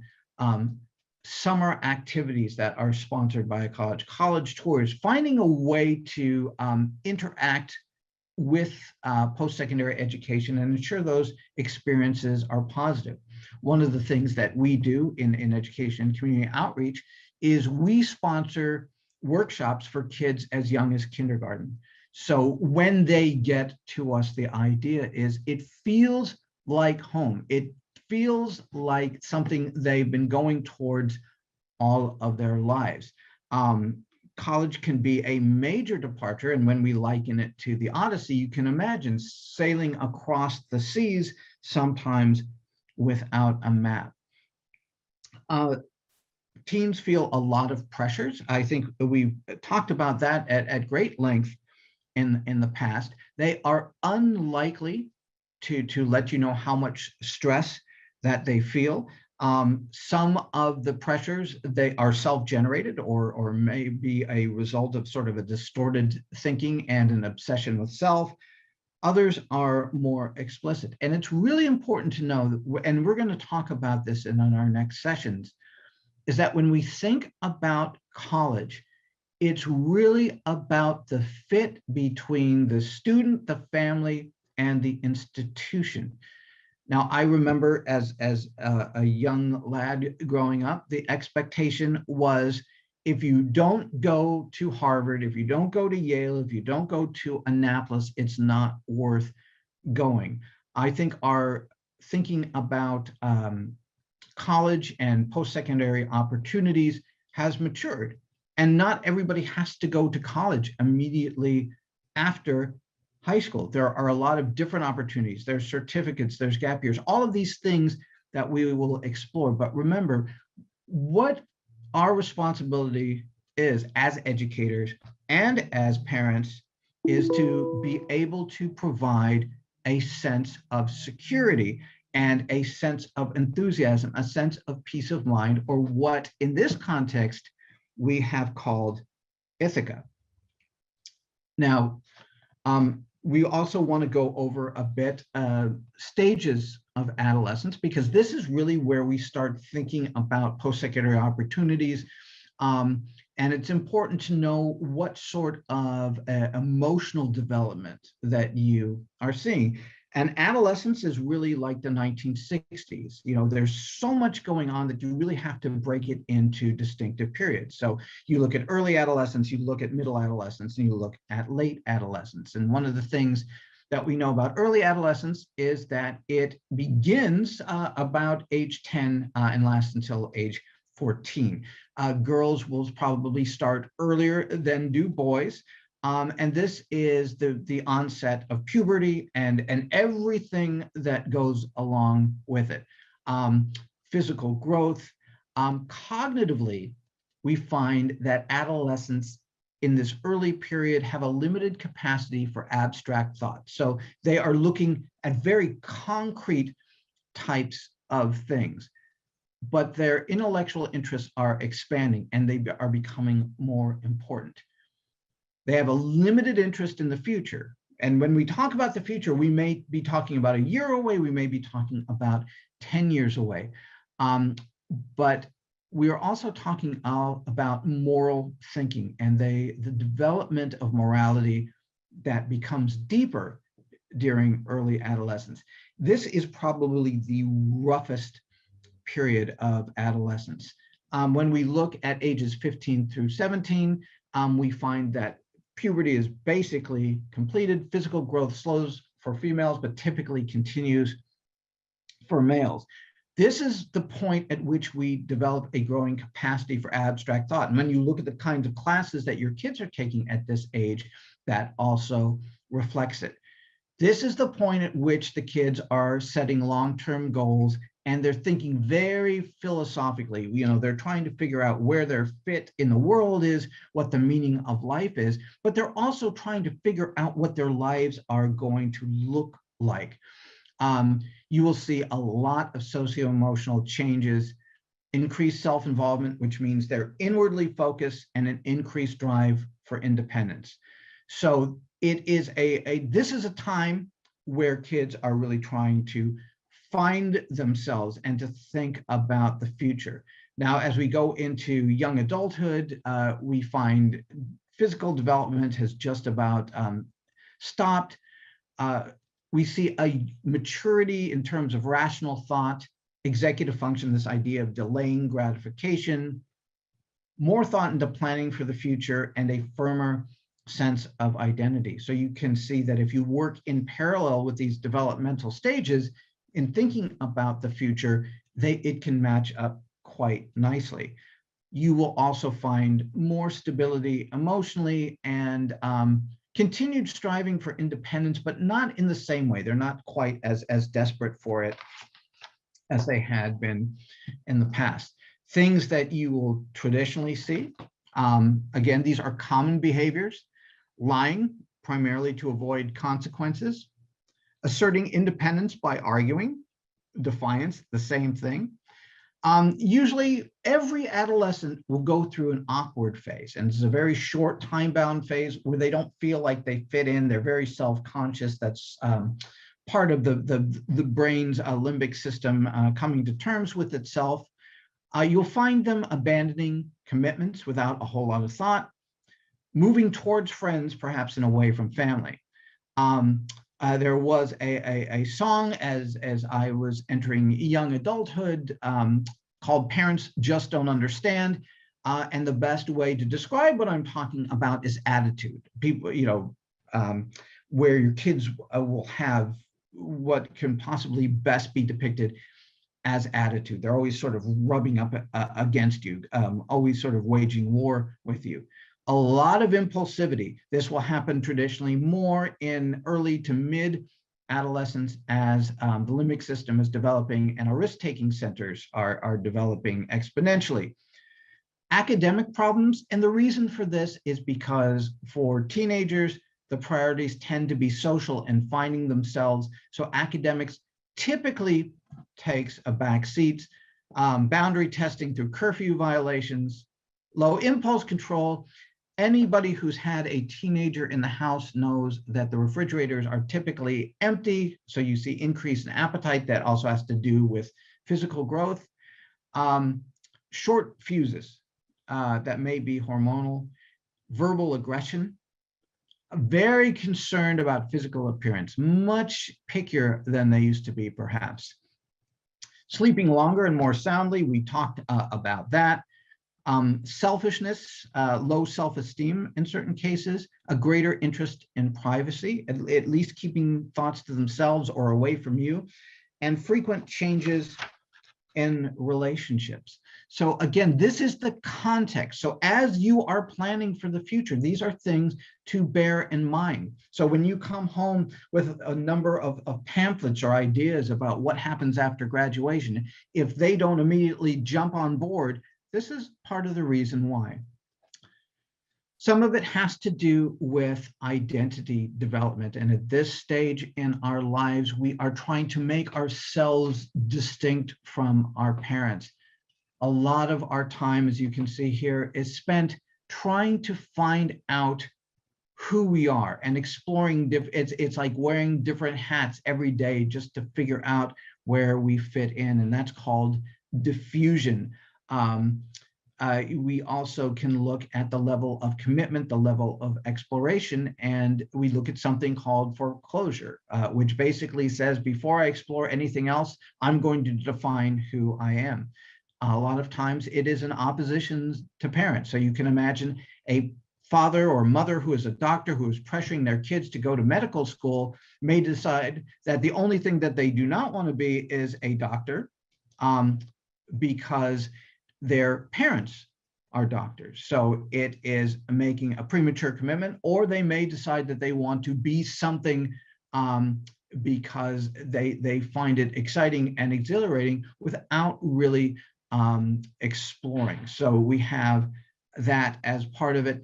[SPEAKER 1] summer activities that are sponsored by a college tours, finding a way to interact with post-secondary education and ensure those experiences are positive. One of the things that we do in education and community outreach is we sponsor workshops for kids as young as kindergarten. So when they get to us, the idea is it feels like home. It feels like something they've been going towards all of their lives. College can be a major departure, and when we liken it to the Odyssey, you can imagine sailing across the seas, sometimes without a map. Teens feel a lot of pressures. I think we've talked about that at great length in the past. They are unlikely to let you know how much stress that they feel. Some of the pressures, they are self-generated or may be a result of sort of a distorted thinking and an obsession with self. Others are more explicit. And it's really important to know, that, and we're going to talk about this in our next sessions, is that when we think about college, it's really about the fit between the student, the family, and the institution. Now, I remember as a young lad growing up, the expectation was if you don't go to Harvard, if you don't go to Yale, if you don't go to Annapolis, it's not worth going. I think our thinking about college and post-secondary opportunities has matured. And not everybody has to go to college immediately after high school. There are a lot of different opportunities. There's certificates, there's gap years, all of these things that we will explore. But remember, what our responsibility is as educators and as parents is to be able to provide a sense of security and a sense of enthusiasm, a sense of peace of mind, or what in this context we have called Ithaca. Now, we also want to go over a bit stages of adolescence, because this is really where we start thinking about post-secondary opportunities. And it's important to know what sort of emotional development that you are seeing. And adolescence is really like the 1960s. You know, there's so much going on that you really have to break it into distinctive periods. So you look at early adolescence, you look at middle adolescence, and you look at late adolescence. And one of the things that we know about early adolescence is that it begins about age 10 and lasts until age 14. Girls will probably start earlier than do boys. And this is the onset of puberty and everything that goes along with it. Physical growth. Cognitively, we find that adolescents in this early period have a limited capacity for abstract thought. So they are looking at very concrete types of things, but their intellectual interests are expanding and they are becoming more important. They have a limited interest in the future. And when we talk about the future, we may be talking about a year away, we may be talking about 10 years away. But we are also talking about moral thinking and the development of morality that becomes deeper during early adolescence. This is probably the roughest period of adolescence. When we look at ages 15 through 17, we find that puberty is basically completed. Physical growth slows for females, but typically continues for males. This is the point at which we develop a growing capacity for abstract thought. And when you look at the kinds of classes that your kids are taking at this age, that also reflects it. This is the point at which the kids are setting long-term goals, and they're thinking very philosophically. They're trying to figure out where their fit in the world is, what the meaning of life is, but they're also trying to figure out what their lives are going to look like. You will see a lot of socio-emotional changes, increased self-involvement, which means they're inwardly focused, and an increased drive for independence. So it is this is a time where kids are really trying to find themselves and to think about the future. Now, as we go into young adulthood, we find physical development has just about stopped. We see a maturity in terms of rational thought, executive function, this idea of delaying gratification, more thought into planning for the future, and a firmer sense of identity. So you can see that if you work in parallel with these developmental stages in thinking about the future, it can match up quite nicely. You will also find more stability emotionally and continued striving for independence, but not in the same way. They're not quite as desperate for it as they had been in the past. Things that you will traditionally see, again, these are common behaviors: lying, primarily to avoid consequences; asserting independence by arguing; defiance, the same thing. Usually every adolescent will go through an awkward phase, and it's a very short time-bound phase where they don't feel like they fit in. They're very self-conscious. That's part of the brain's limbic system coming to terms with itself. You'll find them abandoning commitments without a whole lot of thought, moving towards friends, perhaps and away from family. There was a song as I was entering young adulthood called "Parents Just Don't Understand." And the best way to describe what I'm talking about is attitude. People, where your kids will have what can possibly best be depicted as attitude. They're always sort of rubbing up against you, always sort of waging war with you. A lot of impulsivity. This will happen traditionally more in early to mid adolescence as the limbic system is developing and our risk-taking centers are developing exponentially. Academic problems, and the reason for this is because for teenagers, the priorities tend to be social and finding themselves. So academics typically takes a back seat. Boundary testing through curfew violations, low impulse control. Anybody who's had a teenager in the house knows that the refrigerators are typically empty. So you see increase in appetite. That also has to do with physical growth. Short fuses that may be hormonal. Verbal aggression. Very concerned about physical appearance, much pickier than they used to be, perhaps. Sleeping longer and more soundly, we talked about that. Selfishness, low self-esteem in certain cases, a greater interest in privacy, at least keeping thoughts to themselves or away from you, and frequent changes in relationships. So again, this is the context. So as you are planning for the future, these are things to bear in mind. So when you come home with a number of pamphlets or ideas about what happens after graduation, if they don't immediately jump on board, this is part of the reason why. Some of it has to do with identity development. And at this stage in our lives, we are trying to make ourselves distinct from our parents. A lot of our time, as you can see here, is spent trying to find out who we are and exploring. It's like wearing different hats every day just to figure out where we fit in. And that's called diffusion. We also can look at the level of commitment, the level of exploration, and we look at something called foreclosure, which basically says, before I explore anything else, I'm going to define who I am. A lot of times it is in opposition to parents. So you can imagine a father or mother who is a doctor who is pressuring their kids to go to medical school may decide that the only thing that they do not want to be is a doctor because their parents are doctors. So it is making a premature commitment, or they may decide that they want to be something because they find it exciting and exhilarating without really exploring. So we have that as part of it.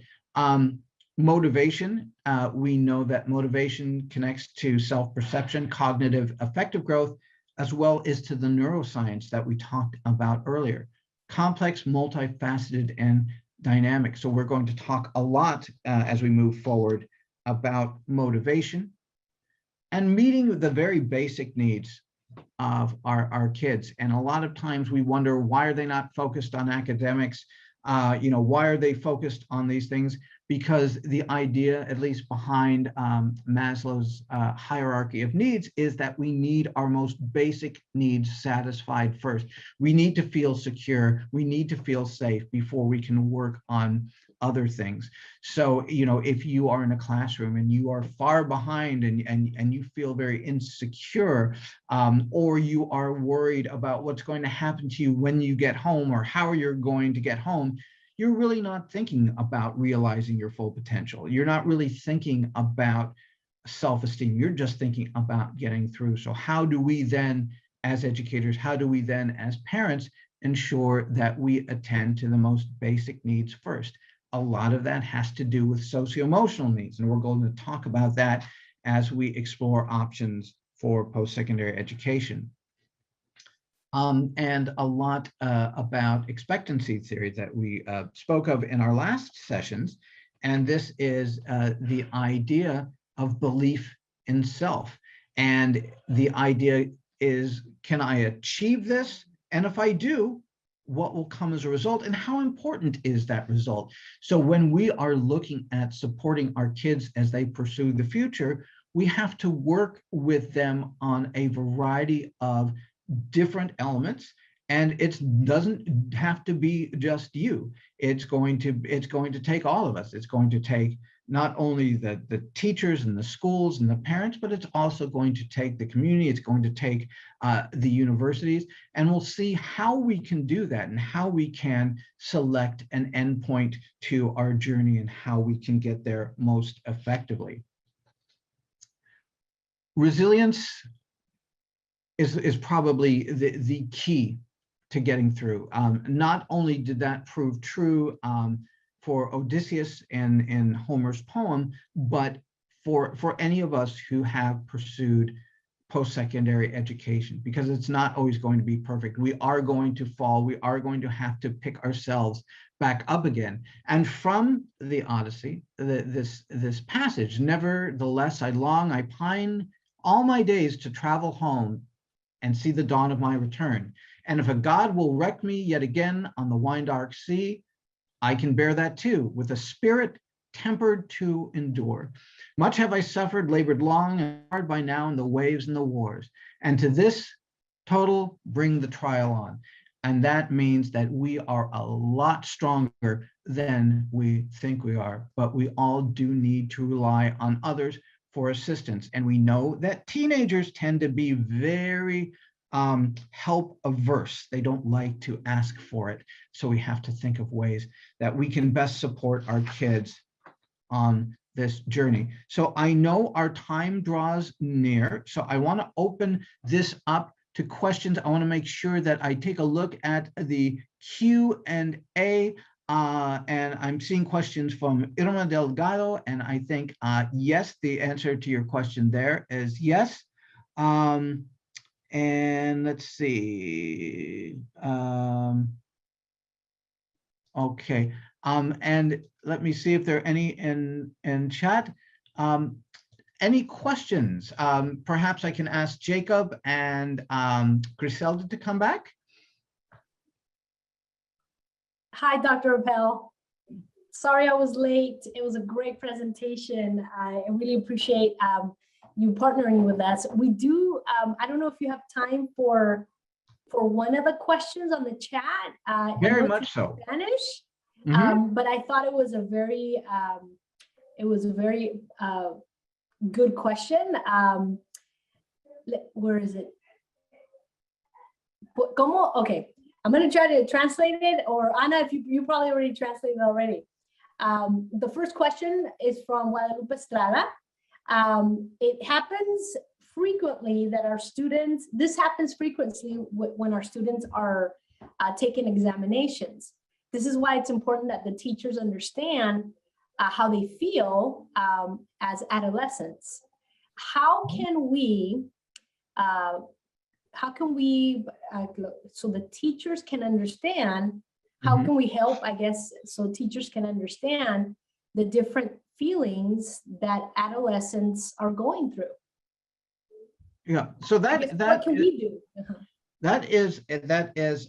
[SPEAKER 1] Motivation, we know that motivation connects to self-perception, cognitive affective growth, as well as to the neuroscience that we talked about earlier. Complex, multifaceted, and dynamic. So we're going to talk a lot as we move forward about motivation and meeting the very basic needs of our kids. And a lot of times we wonder, why are they not focused on academics? Why are they focused on these things? Because the idea, at least behind Maslow's hierarchy of needs, is that we need our most basic needs satisfied first. We need to feel secure. We need to feel safe before we can work on other things. So, if you are in a classroom and you are far behind and you feel very insecure, or you are worried about what's going to happen to you when you get home or how you're going to get home, you're really not thinking about realizing your full potential. You're not really thinking about self-esteem. You're just thinking about getting through. So how do we then, as educators, how do we then, as parents, ensure that we attend to the most basic needs first? A lot of that has to do with socio-emotional needs, and we're going to talk about that as we explore options for post-secondary education. And a lot about expectancy theory that we spoke of in our last sessions. And this is the idea of belief in self. And the idea is, can I achieve this? And if I do, what will come as a result? And how important is that result? So when we are looking at supporting our kids as they pursue the future, we have to work with them on a variety of different elements, and it doesn't have to be just you. It's going to take all of us. It's going to take not only the teachers and the schools and the parents, but it's also going to take the community. It's going to take the universities, and we'll see how we can do that and how we can select an endpoint to our journey and how we can get there most effectively. Resilience is probably the key to getting through. Not only did that prove true for Odysseus in Homer's poem, but for any of us who have pursued post-secondary education, because it's not always going to be perfect. We are going to fall. We are going to have to pick ourselves back up again. And from the Odyssey, this passage, nevertheless I long, I pine all my days to travel home and see the dawn of my return. And if a God will wreck me yet again on the wine-dark sea, I can bear that too, with a spirit tempered to endure. Much have I suffered, labored long and hard by now in the waves and the wars. And to this total bring the trial on. And that means that we are a lot stronger than we think we are, but we all do need to rely on others for assistance. And we know that teenagers tend to be very help averse. They don't like to ask for it. So we have to think of ways that we can best support our kids on this journey. So I know our time draws near, so I want to open this up to questions. I want to make sure that I take a look at the Q&A. And I'm seeing questions from Irma Delgado, and I think, yes, the answer to your question there is yes. And let's see. Okay. And let me see if there are any in chat. Any questions? Perhaps I can ask Jacob and Griselda to come back.
[SPEAKER 2] Hi, Dr. Appel. Sorry I was late. It was a great presentation. I really appreciate you partnering with us. We do, I don't know if you have time for one of the questions on the chat.
[SPEAKER 1] Very much so.
[SPEAKER 2] Spanish,
[SPEAKER 1] Mm-hmm.
[SPEAKER 2] but I thought it was a very good question. Where is it? ¿Cómo? Okay. I'm going to try to translate it, or Ana, if you probably already translated it already. The first question is from Guadalupe Estrada. It happens frequently that our students, this happens frequently when our students are taking examinations. This is why it's important that the teachers understand how they feel as adolescents. How can we, so the teachers can understand, how can we help, I guess, so teachers can understand the different feelings that adolescents are going through?
[SPEAKER 1] Yeah, so
[SPEAKER 2] what can we do?
[SPEAKER 1] That is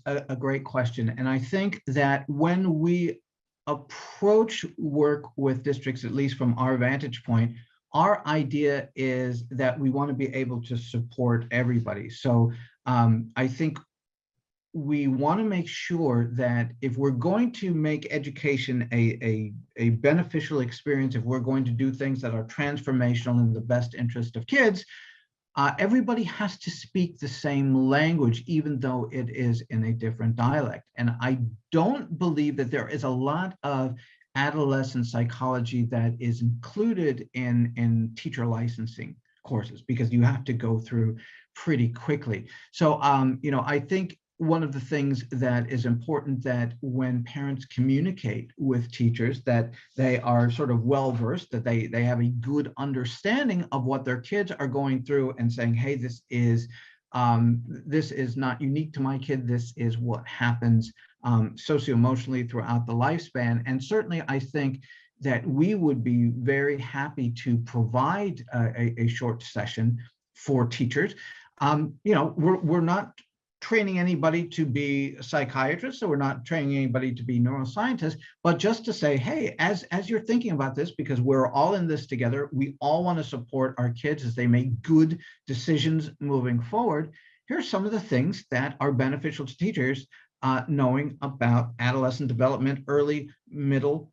[SPEAKER 1] a great question. And I think that when we approach work with districts, at least from our vantage point, our idea is that we want to be able to support everybody. So I think we want to make sure that if we're going to make education a beneficial experience, if we're going to do things that are transformational in the best interest of kids, everybody has to speak the same language, even though it is in a different dialect. And I don't believe that there is a lot of adolescent psychology that is included in teacher licensing courses, because you have to go through pretty quickly. So, I think one of the things that is important, that when parents communicate with teachers, that they are sort of well-versed, that they have a good understanding of what their kids are going through, and saying, hey, this is not unique to my kid. This is what happens socio-emotionally throughout the lifespan. And certainly I think that we would be very happy to provide a short session for teachers. We're not training anybody to be psychiatrists, so we're not training anybody to be neuroscientists, but just to say, hey, as you're thinking about this, because we're all in this together, we all want to support our kids as they make good decisions moving forward. Here's some of the things that are beneficial to teachers, knowing about adolescent development, early, middle,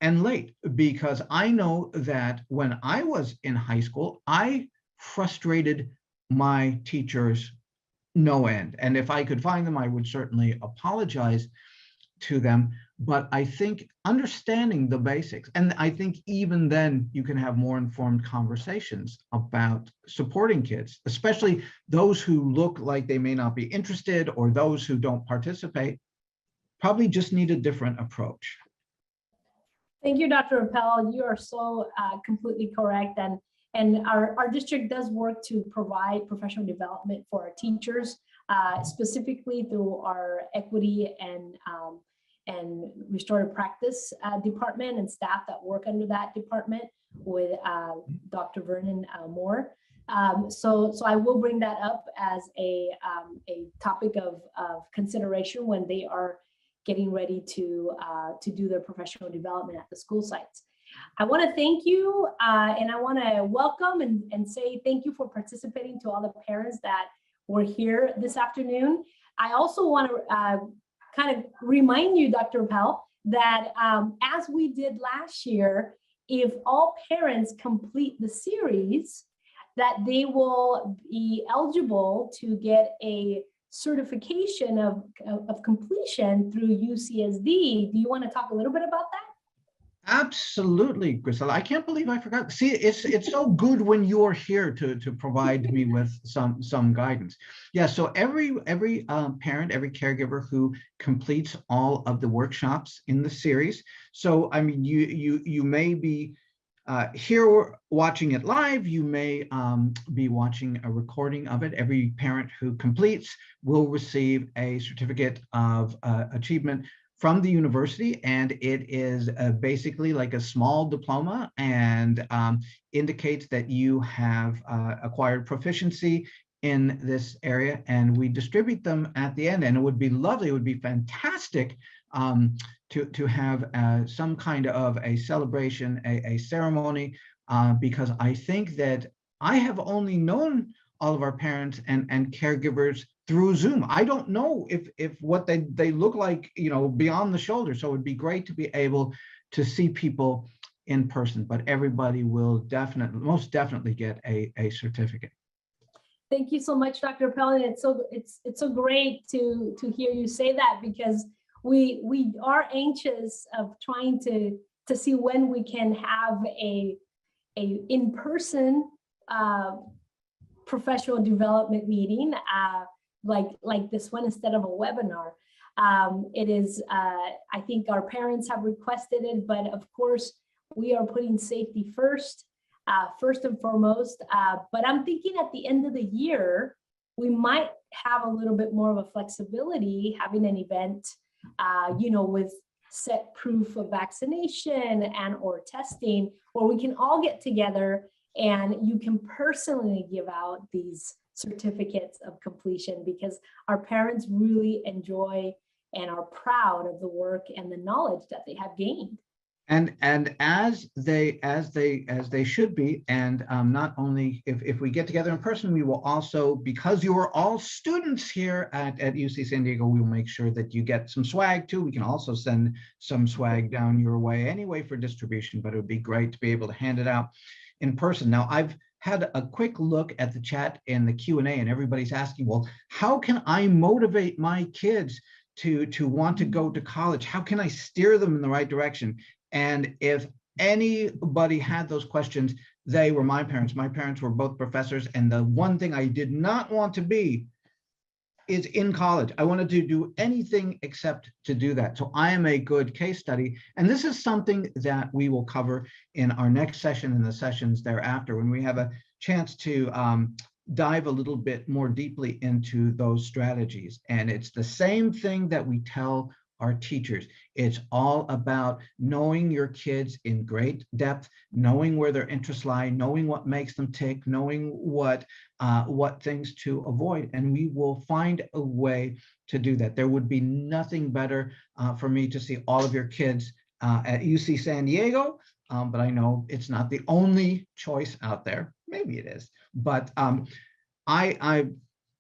[SPEAKER 1] and late. Because I know that when I was in high school, I frustrated my teachers no end. And if I could find them, I would certainly apologize to them. But I think understanding the basics, and I think even then you can have more informed conversations about supporting kids, especially those who look like they may not be interested, or those who don't participate, probably just need a different approach.
[SPEAKER 2] Thank you, Dr. Appel. You are so completely correct. And our district does work to provide professional development for our teachers, specifically through our equity and restorative practice department and staff that work under that department with Dr. Vernon Moore. So I will bring that up as a topic of consideration when they are getting ready to do their professional development at the school sites. I want to thank you, and I want to welcome and say thank you for participating to all the parents that were here this afternoon. I also want to kind of remind you, Dr. Appel, that as we did last year, if all parents complete the series, that they will be eligible to get a certification of completion through UCSD. Do you want to talk a little bit about that?
[SPEAKER 1] Absolutely, Grisela. I can't believe I forgot. See, it's so good when you're here to provide me with some guidance. Yeah, so every parent, every caregiver who completes all of the workshops in the series. So I mean, you may be here watching it live. You may be watching a recording of it. Every parent who completes will receive a certificate of achievement from the university, and it is basically like a small diploma, and indicates that you have acquired proficiency in this area, and we distribute them at the end. And it would be lovely, it would be fantastic to have some kind of a celebration, a ceremony, because I think that I have only known all of our parents and caregivers through Zoom. I don't know if what they look like, beyond the shoulder. So it'd be great to be able to see people in person, but everybody will most definitely get a certificate.
[SPEAKER 2] Thank you so much, Dr. Appel. And it's so great to hear you say that, because we are anxious of trying to see when we can have a in-person professional development meeting like this one instead of a webinar. It is, I think our parents have requested it, but of course we are putting safety first and foremost. But I'm thinking at the end of the year, we might have a little bit more of a flexibility having an event, with set proof of vaccination and or testing, where we can all get together and you can personally give out these certificates of completion, because our parents really enjoy and are proud of the work and the knowledge that they have gained.
[SPEAKER 1] And as they should be, and not only if we get together in person, we will also, because you are all students here at UC San Diego, we will make sure that you get some swag too. We can also send some swag down your way anyway for distribution, but it would be great to be able to hand it out in person. Now, I've had a quick look at the chat and the Q&A, and everybody's asking, well, how can I motivate my kids to want to go to college? How can I steer them in the right direction? And if anybody had those questions, they were my parents. My parents were both professors, and the one thing I did not want to be is in college. I wanted to do anything except to do that. So I am a good case study. And this is something that we will cover in our next session and the sessions thereafter, when we have a chance to dive a little bit more deeply into those strategies. And it's the same thing that we tell our teachers. It's all about knowing your kids in great depth, knowing where their interests lie, knowing what makes them tick, knowing what things to avoid. And we will find a way to do that. There would be nothing better for me to see all of your kids at UC San Diego, but I know it's not the only choice out there. Maybe it is, but I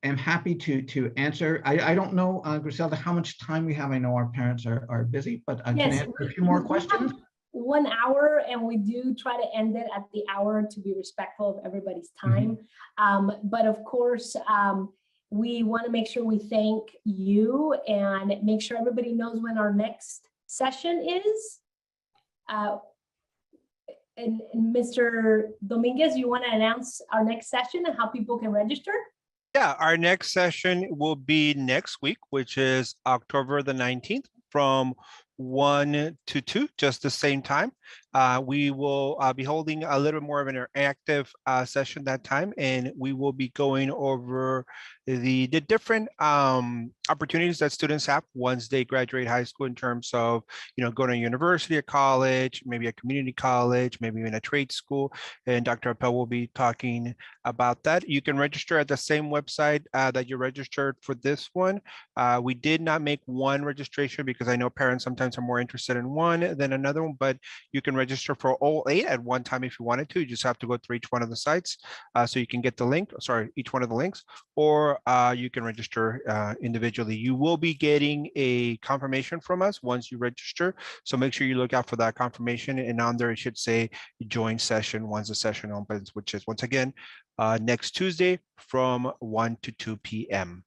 [SPEAKER 1] am happy to answer. I don't know, Griselda, how much time we have. I know our parents are busy, but I can answer a few more questions.
[SPEAKER 2] 1 hour, and we do try to end it at the hour to be respectful of everybody's time. But of course, we want to make sure we thank you and make sure everybody knows when our next session is. And Mr. Dominguez, you want to announce our next session and how people can register?
[SPEAKER 3] Yeah, our next session will be next week, which is October the 19th from 1 to 2, just the same time. We will be holding a little more of an interactive session that time, and we will be going over the different opportunities that students have once they graduate high school, in terms of, going to university or college, maybe a community college, maybe even a trade school. And Dr. Appel will be talking about that. You can register at the same website that you registered for this one. We did not make one registration because I know parents sometimes are more interested in one than another one, but you can register for all 8 at one time if you wanted to. You just have to go through each one of the sites so you can get the link, each one of the links, or you can register individually. You will be getting a confirmation from us once you register, so make sure you look out for that confirmation, and on there it should say join session once the session opens, which is once again next Tuesday from 1 to 2 p.m.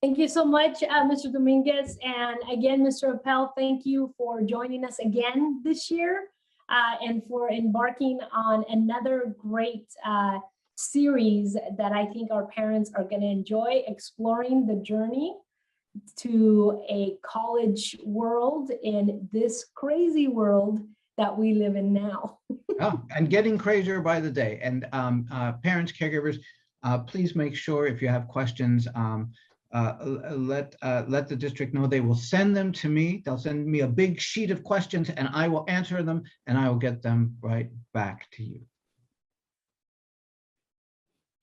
[SPEAKER 2] Thank you so much, Mr. Dominguez. And again, Mr. Appel, thank you for joining us again this year and for embarking on another great series that I think our parents are going to enjoy, exploring the journey to a college world in this crazy world that we live in now.
[SPEAKER 1] Oh, and getting crazier by the day. And parents, caregivers, please make sure if you have questions, let the district know. They will send them to me. They'll send me a big sheet of questions, and I will answer them, and I will get them right back to you.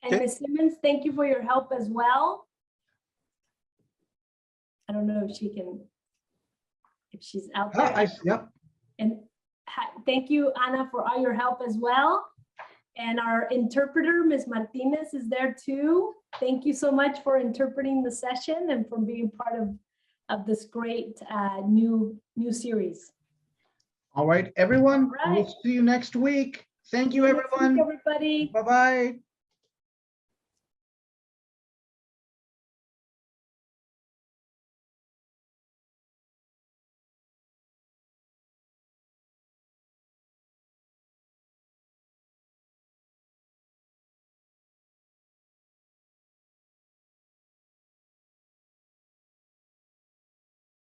[SPEAKER 2] And Ms. Simmons, thank you for your help as well. I don't know if she's out there.
[SPEAKER 1] Yep.
[SPEAKER 2] And thank you, Ana, for all your help as well. And our interpreter, Ms. Martinez, is there too. Thank you so much for interpreting the session and for being part of this great new series.
[SPEAKER 1] All right, everyone. All right. We'll see you next week. Thank you, everyone.
[SPEAKER 2] Thank you, everybody.
[SPEAKER 1] Bye-bye.